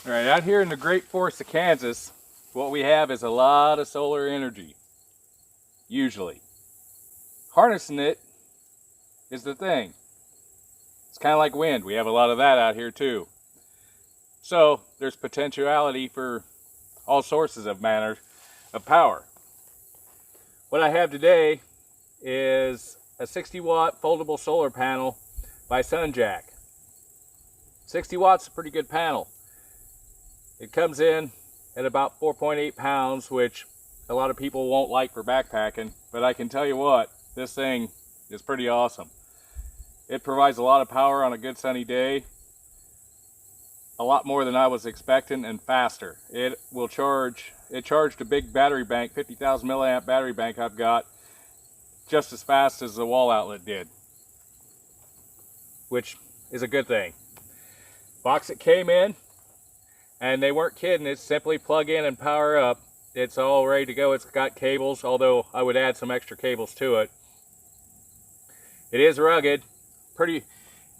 All right, out here in the great forest of Kansas, what we have is a lot of solar energy, usually. Harnessing it is the thing. It's kind of like wind. We have a lot of that out here too. So there's potentiality for all sources of manner of power. What I have today is a 60-watt foldable solar panel by SunJack. 60 watts is a pretty good panel. It comes in at about 4.8 pounds, which a lot of people won't like for backpacking, but I can tell you what, this thing is pretty awesome. It provides a lot of power on a good sunny day, a lot more than I was expecting, and faster. It charged a big battery bank, 50,000 milliamp battery bank I've got, just as fast as the wall outlet did, which is a good thing. Box it came in, and they weren't kidding. It's simply plug in and power up. It's all ready to go. It's got cables, although I would add some extra cables to it. It is rugged.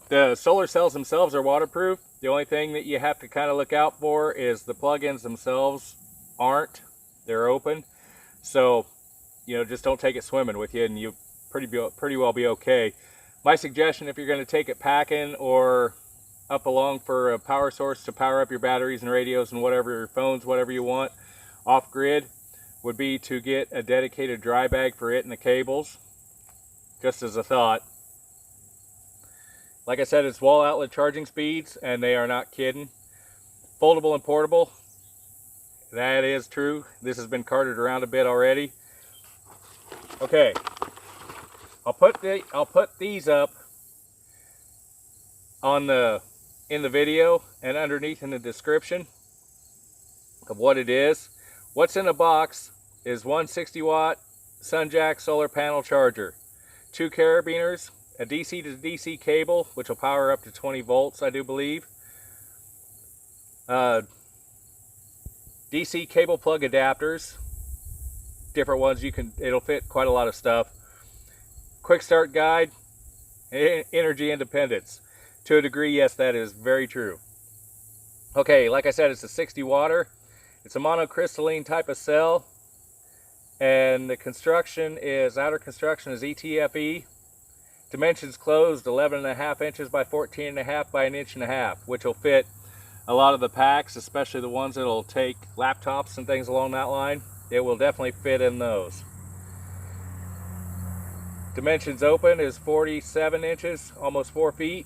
The solar cells themselves are waterproof. The only thing that you have to kind of look out for is the plug-ins themselves aren't. They're open. So, just don't take it swimming with you, and you pretty well be okay. My suggestion, if you're going to take it packing or up along for a power source to power up your batteries and radios and whatever, your phones, whatever you want, off grid, would be to get a dedicated dry bag for it and the cables, just as a thought. Like I said, it's wall outlet charging speeds, and they are not kidding. Foldable and portable, that is true. This has been carted around a bit already. Okay, I'll put these up in the video and underneath in the description of what it is. What's in the box is one 60-watt SunJack solar panel charger, 2 carabiners, a DC to DC cable, which will power up to 20 volts, I do believe. DC cable plug adapters, different ones. It'll fit quite a lot of stuff. Quick start guide, energy independence. To a degree, yes, that is very true. Okay, like I said, it's a 60 watter. It's a monocrystalline type of cell, and the outer construction is ETFE. Dimensions closed 11.5 inches by 14.5 by 1.5 inches, which will fit a lot of the packs, especially the ones that'll take laptops and things along that line. It will definitely fit in those. Dimensions open is 47 inches, almost 4 feet,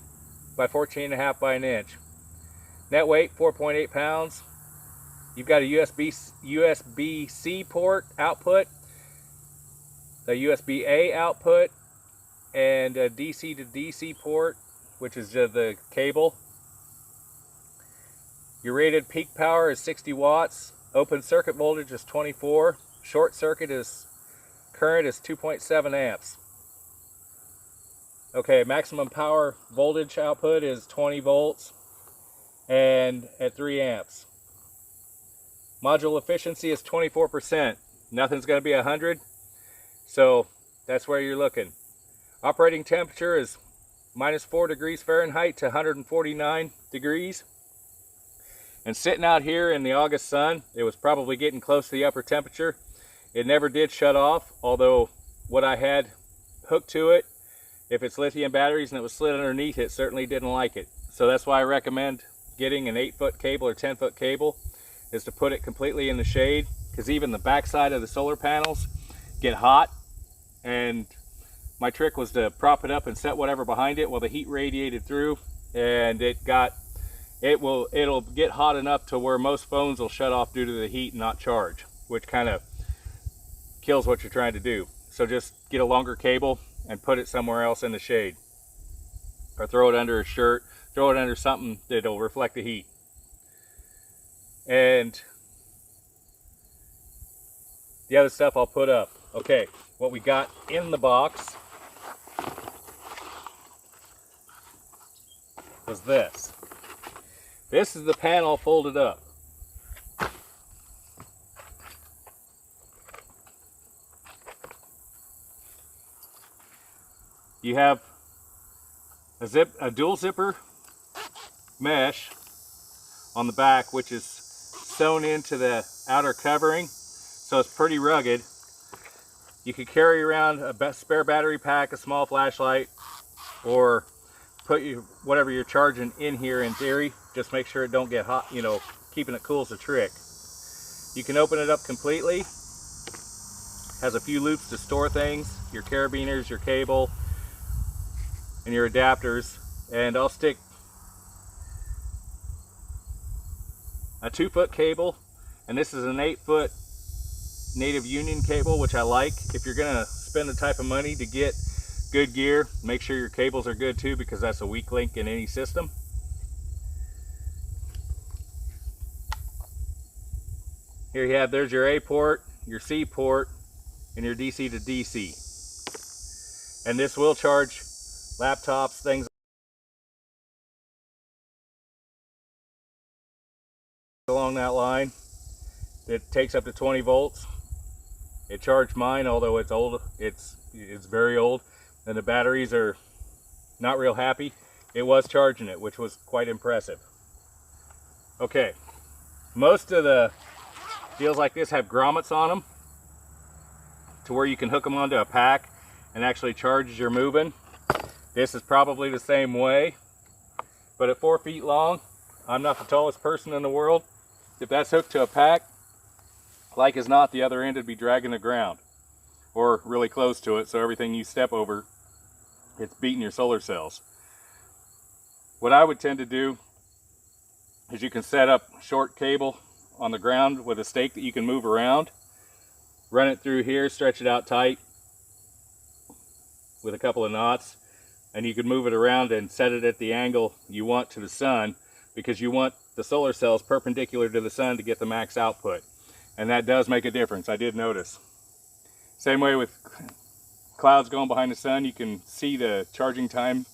by 14.5 by 1 inch. Net weight 4.8 pounds. You've got a USB-C port output, a USB-A output, and a DC to DC port, which is the cable. Your rated peak power is 60 watts. Open circuit voltage is 24. Short circuit current is 2.7 amps. Okay, maximum power voltage output is 20 volts and at 3 amps. Module efficiency is 24%. Nothing's going to be 100, so that's where you're looking. Operating temperature is -4 degrees Fahrenheit to 149 degrees. And sitting out here in the August sun, it was probably getting close to the upper temperature. It never did shut off, although what I had hooked to it, if it's lithium batteries and it was slid underneath, it certainly didn't like it. So that's why I recommend getting an 8-foot cable or 10-foot cable, is to put it completely in the shade, because even the backside of the solar panels get hot, and my trick was to prop it up and set whatever behind it while the heat radiated through, and it'll get hot enough to where most phones will shut off due to the heat and not charge, which kind of kills what you're trying to do. So just get a longer cable and put it somewhere else in the shade, or throw it under a shirt, throw it under something that'll reflect the heat. And the other stuff I'll put up. Okay, what we got in the box was this. This is the panel folded up. You have a dual zipper mesh on the back, which is sewn into the outer covering, so it's pretty rugged. You could carry around a spare battery pack, a small flashlight, or put whatever you're charging in here in theory. Just make sure it don't get hot, you know, keeping it cool is a trick. You can open it up completely. Has a few loops to store things, your carabiners, your cable, and your adapters. And I'll stick a 2-foot cable, and this is an 8-foot native union cable, which I like. If you're gonna spend the type of money to get good gear, make sure your cables are good too, because that's a weak link in any system. Here you have, there's your A port, your C port, and your DC to DC. And this will charge laptops, things along that line. It takes up to 20 volts. It charged mine, although it's old, it's very old, and the batteries are not real happy. It was charging it, which was quite impressive. Okay, most of the deals like this have grommets on them to where you can hook them onto a pack and actually charge as you're moving. This is probably the same way, but at 4 feet long, I'm not the tallest person in the world. If that's hooked to a pack, like as not, the other end would be dragging the ground or really close to it, so everything you step over, it's beating your solar cells. What I would tend to do is you can set up short cable on the ground with a stake that you can move around, run it through here, stretch it out tight with a couple of knots, and you can move it around and set it at the angle you want to the sun, because you want the solar cells perpendicular to the sun to get the max output. And that does make a difference, I did notice. Same way with clouds going behind the sun, you can see the charging time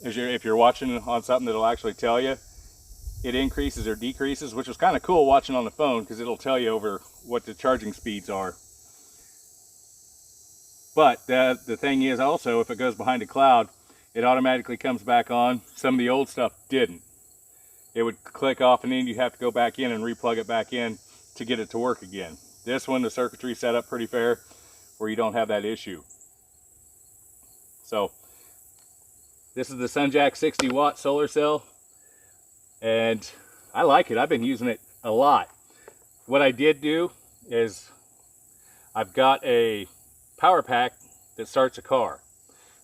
if you're watching on something that'll actually tell you. It increases or decreases, which was kind of cool watching on the phone, because it'll tell you over what the charging speeds are. But the thing is also, if it goes behind a cloud, it automatically comes back on. Some of the old stuff didn't. It would click off and then you have to go back in and replug it back in to get it to work again. This one, the circuitry set up pretty fair where you don't have that issue. So this is the SunJack 60 watt solar cell, and I like it. I've been using it a lot. What I did do is I've got a power pack that starts a car,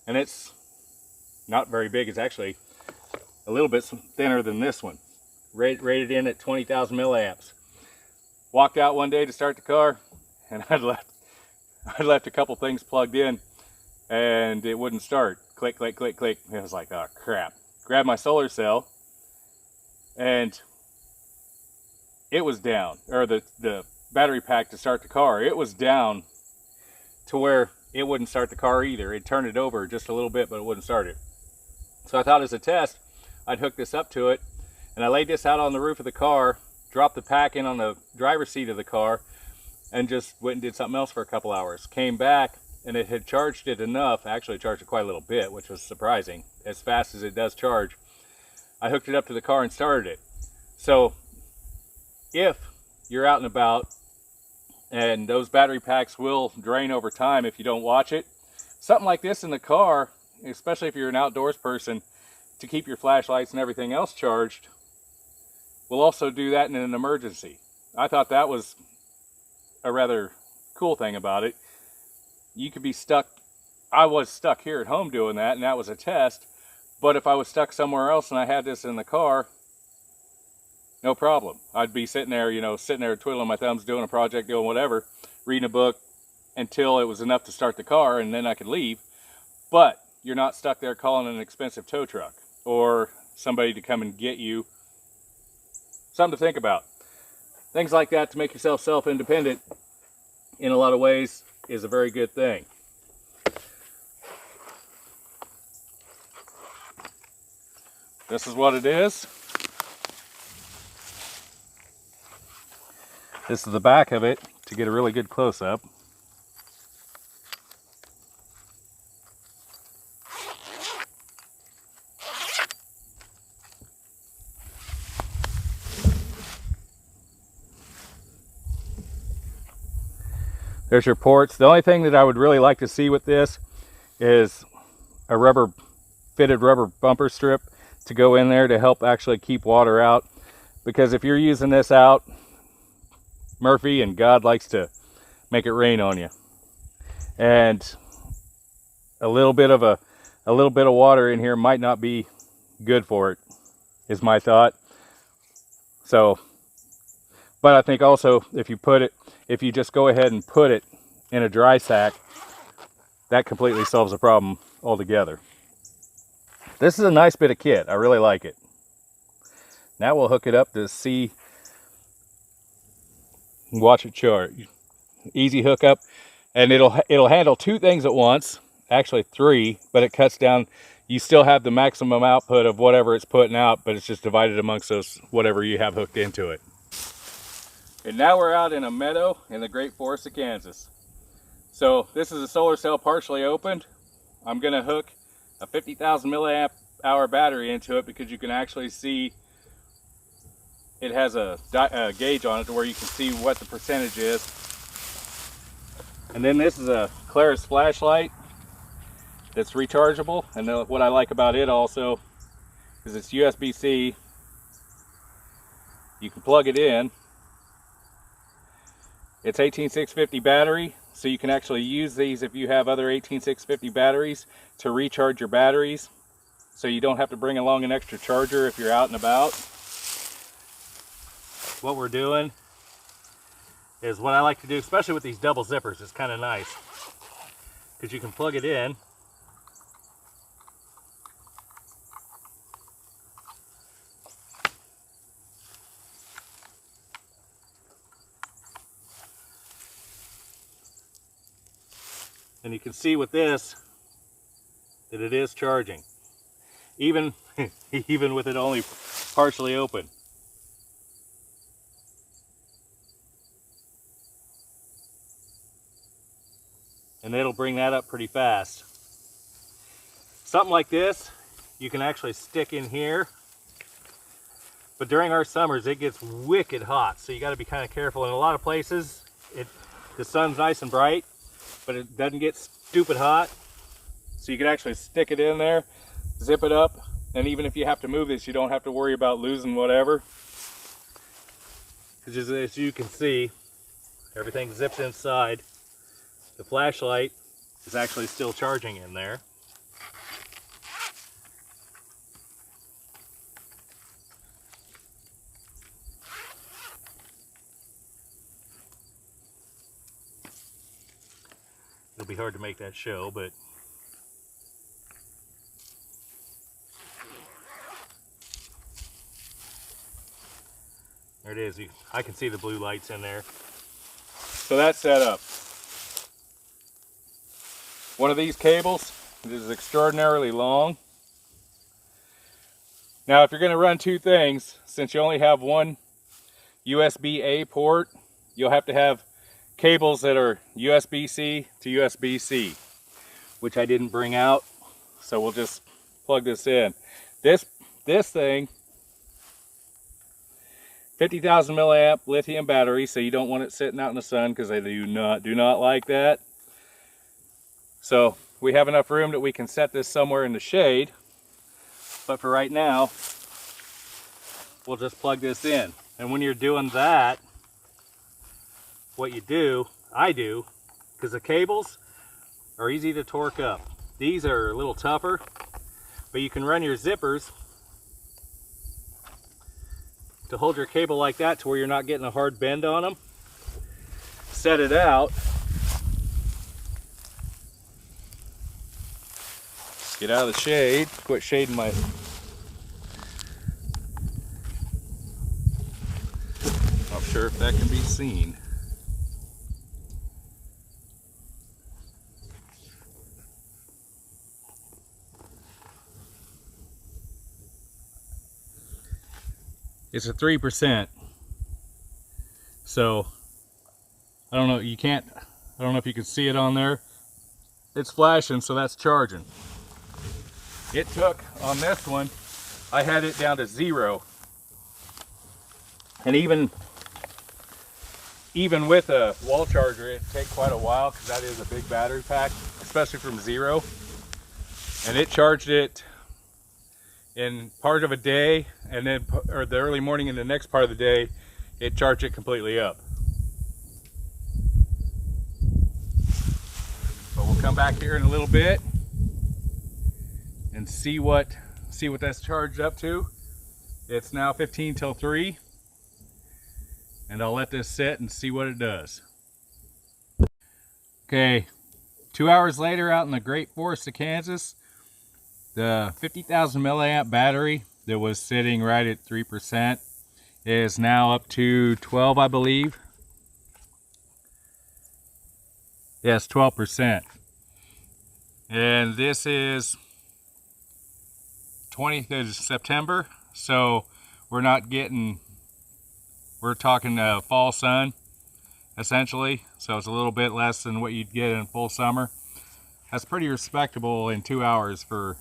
and it's not very big. It's actually a little bit thinner than this one, rated in at 20,000 milliamps. Walked out one day to start the car, and I'd left a couple things plugged in, and it wouldn't start. Click, click, click, click. And I was like, oh crap. Grabbed my solar cell, and it was down, or the battery pack to start the car, it was down to where it wouldn't start the car either. It turned it over just a little bit, but it wouldn't start it. So I thought as a test, I'd hook this up to it, and I laid this out on the roof of the car, dropped the pack in on the driver's seat of the car, and just went and did something else for a couple hours. Came back, and it had charged it enough, actually charged it quite a little bit, which was surprising, as fast as it does charge. I hooked it up to the car and started it. So if you're out and about, and those battery packs will drain over time if you don't watch it, something like this in the car, especially if you're an outdoors person, to keep your flashlights and everything else charged, will also do that in an emergency. I thought that was a rather cool thing about it. You could be stuck. I was stuck here at home doing that, and that was a test. But if I was stuck somewhere else and I had this in the car, no problem. I'd be sitting there, sitting there twiddling my thumbs, doing a project, doing whatever, reading a book until it was enough to start the car, and then I could leave. But you're not stuck there calling an expensive tow truck or somebody to come and get you. Something to think about. Things like that to make yourself self-independent in a lot of ways is a very good thing. This is what it is. This is the back of it to get a really good close-up. There's your ports. The only thing that I would really like to see with this is a fitted rubber bumper strip to go in there to help actually keep water out. Because if you're using this out, Murphy and God likes to make it rain on you. And a little bit of water in here might not be good for it, is my thought. So, but I think also if you just go ahead and put it in a dry sack, that completely solves the problem altogether. This is a nice bit of kit. I really like it. Now we'll hook it up to see, watch it chart. Easy hookup, and it'll handle 2 things at once, actually 3, but it cuts down. You still have the maximum output of whatever it's putting out, but it's just divided amongst those whatever you have hooked into it. And now we're out in a meadow in the Great Forest of Kansas. So this is a solar cell partially opened. I'm going to hook a 50,000 milliamp hour battery into it because you can actually see it has a gauge on it to where you can see what the percentage is. And then this is a Claris flashlight that's rechargeable. And what I like about it also is it's USB-C. You can plug it in. It's 18650 battery, so you can actually use these if you have other 18650 batteries to recharge your batteries, so you don't have to bring along an extra charger if you're out and about. What we're doing is what I like to do, especially with these double zippers. It's kind of nice because you can plug it in and you can see with this that it is charging, even with it only partially open. And it'll bring that up pretty fast. Something like this you can actually stick in here, but during our summers it gets wicked hot, so you got to be kind of careful. In a lot of places the sun's nice and bright, but it doesn't get stupid hot, so you can actually stick it in there, zip it up, and even if you have to move this, you don't have to worry about losing whatever, because as you can see, everything zips inside. The flashlight is actually still charging in there. It'll be hard to make that show, but there it is. I can see the blue lights in there. So that's set up. One of these cables is extraordinarily long. Now if you're going to run 2 things, since you only have one USB-A port, you'll have to have cables that are USB-C to USB-C, which I didn't bring out, so we'll just plug this in. This thing, 50,000 milliamp lithium battery, so you don't want it sitting out in the sun because they do not like that. So we have enough room that we can set this somewhere in the shade, but for right now we'll just plug this in. And when you're doing that, what you do, I do, because the cables are easy to torque up. These are a little tougher, but you can run your zippers to hold your cable like that to where you're not getting a hard bend on them. Set it out. Get out of the shade. Quit shading my... Not sure if that can be seen. It's a 3%. So I don't know, I don't know if you can see it on there. It's flashing, so that's charging. It took, on this one, I had it down to 0. And even even with a wall charger, it'd take quite a while because that is a big battery pack, especially from 0. And it charged it in part of a day, and then or the early morning in the next part of the day, it charged it completely up. But we'll come back here in a little bit and see what that's charged up to. It's now 15 till 3, and I'll let this sit and see what it does. Okay, 2 hours later, out in the great forest of Kansas, the 50,000 milliamp battery that was sitting right at 3% is now up to 12, I believe. Yes, 12%. And this is 20th of September, so we're talking fall sun, essentially. So it's a little bit less than what you'd get in full summer. That's pretty respectable in 2 hours for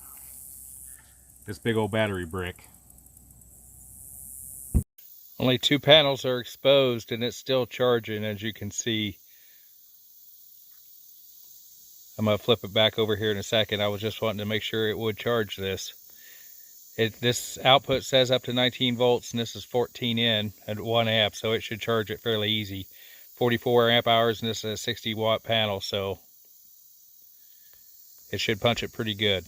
this big old battery brick. Only 2 panels are exposed and it's still charging, as you can see. I'm going to flip it back over here in a second. I was just wanting to make sure it would charge this. This output says up to 19 volts and this is 14 in at 1 amp, so it should charge it fairly easy. 44 amp hours, and this is a 60 watt panel, so it should punch it pretty good.